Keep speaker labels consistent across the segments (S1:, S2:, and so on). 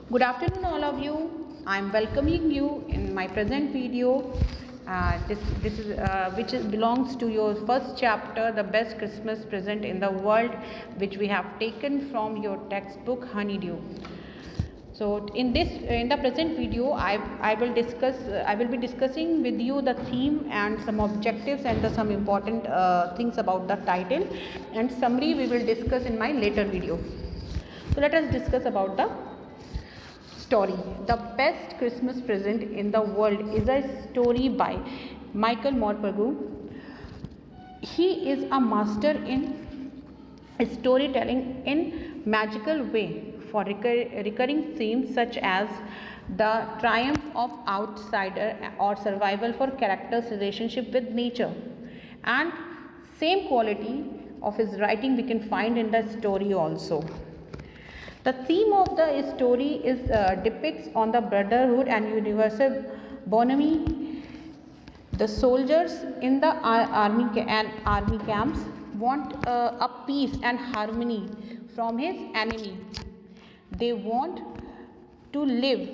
S1: Good afternoon, all of you. I'm welcoming you in my present video. This is belongs to your first chapter, the best Christmas present in the world, which we have taken from your textbook Honeydew. So in the present video, I will be discussing with you the theme and some objectives and some important things about the title, and summary we will discuss in my later video. So let us discuss about the story. The best Christmas present in the world is a story by Michael Morpurgo. He is a master in storytelling in magical way for recurring themes such as the triumph of outsider or survival for characters' relationship with nature, and same quality of his writing we can find in the story also. The theme of the story is depicts on the brotherhood and universal bonhomie. The soldiers in the army camps want a peace and harmony from his enemy. They want to live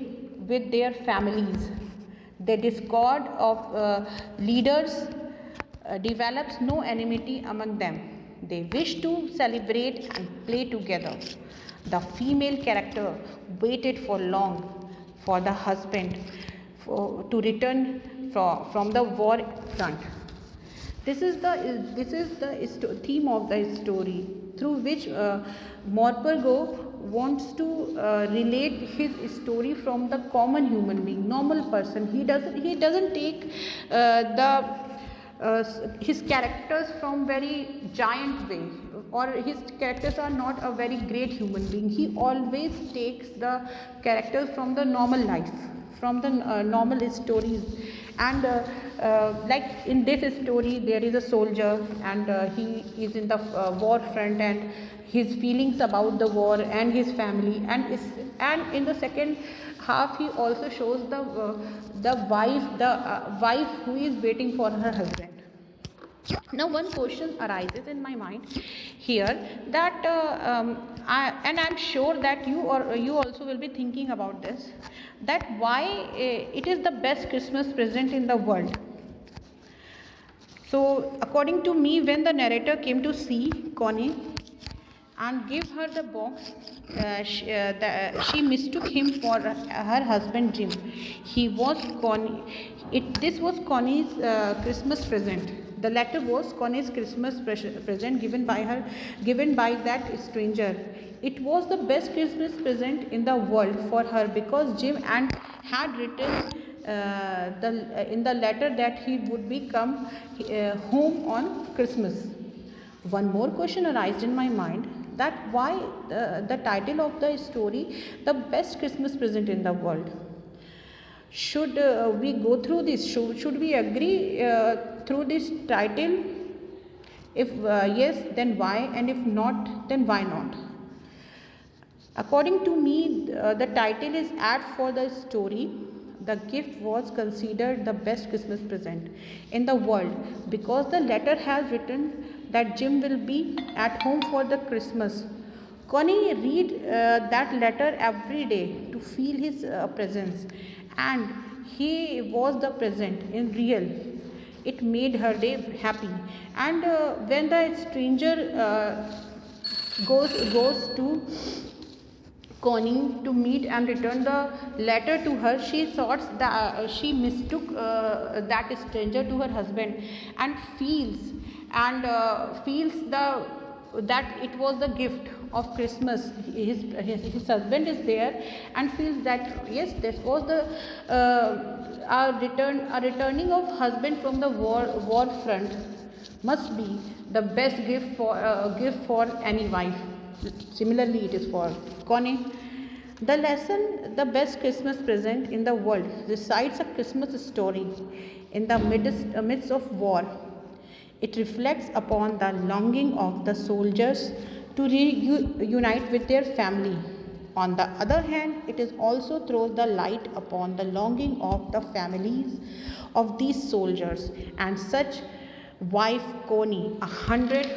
S1: with their families. The discord of leaders develops no enmity among them. They wish to celebrate and play together. The female character waited for long for the husband to return from the war front. This is the theme of the story, through which Morpurgo wants to relate his story from the common human being, normal person. He doesn't take his characters from very giant way, or his characters are not a very great human being. He always takes the characters from the normal life, from the normal stories. And like in this story, there is a soldier, and he is in the war front, and his feelings about the war and his family, and in the second half he also shows the wife who is waiting for her husband. Now one question arises in my mind here, that I'm sure that you also will be thinking about this, that why it is the best Christmas present in the world. So according to me, when the narrator came to see Connie and give her the box, she mistook him for her husband Jim. He was Connie. This was Connie's Christmas present. The letter was Connie's Christmas present given by that stranger. It was the best Christmas present in the world for her, because Jim and had written in the letter that he would be come home on Christmas. One more question arose in my mind, that why the title of the story, the best Christmas present in the world. Should we go through this? Should we agree through this title? If yes, then why? And if not, then why not? According to me, the title is apt for the story. The gift was considered the best Christmas present in the world, because the letter has written that Jim will be at home for the Christmas. Connie read that letter every day to feel his presence, and he was the present in real. It made her day happy. And when the stranger goes to Connie to meet and return the letter to her, she thought that she mistook that stranger to her husband, and feels that it was the gift of Christmas. His husband is there and feels that yes, this was the a returning of husband from the war front must be the best gift for any wife. Similarly, it is for Connie. The lesson, the best Christmas present in the world, recites a Christmas story in the midst of war. It reflects upon the longing of the soldiers to reunite with their family. On the other hand, it is also throws the light upon the longing of the families of these soldiers and such wife Connie, 100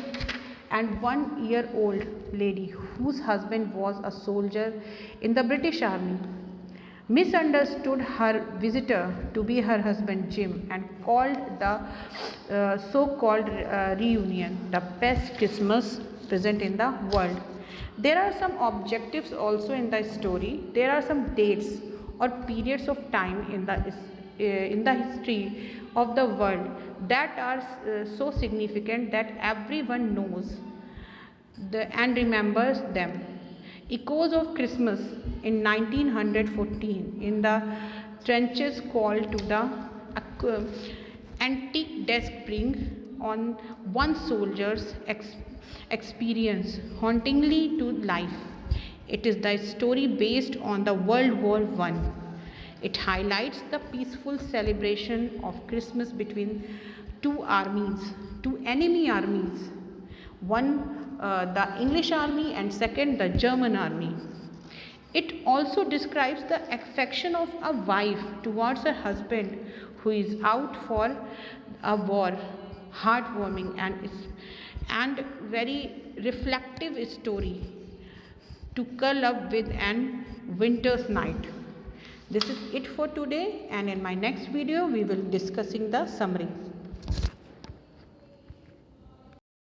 S1: and 1-year-old lady whose husband was a soldier in the British Army misunderstood her visitor to be her husband Jim and called the so-called reunion the best Christmas present in the world. There are some objectives also in the story. There are some dates or periods of time in the history of the world that are so significant that everyone knows and remembers them. Echoes of Christmas in 1914 in the trenches called to the antique desk bring on one soldier's experience hauntingly to life. It is the story based on the World War I. It highlights the peaceful celebration of Christmas between two armies, two enemy armies. One, the English army, and second, the German army. It also describes the affection of a wife towards her husband who is out for a war, heartwarming and very reflective story to curl up with an winter's night. This is it for today, and in my next video we will discussing the summary.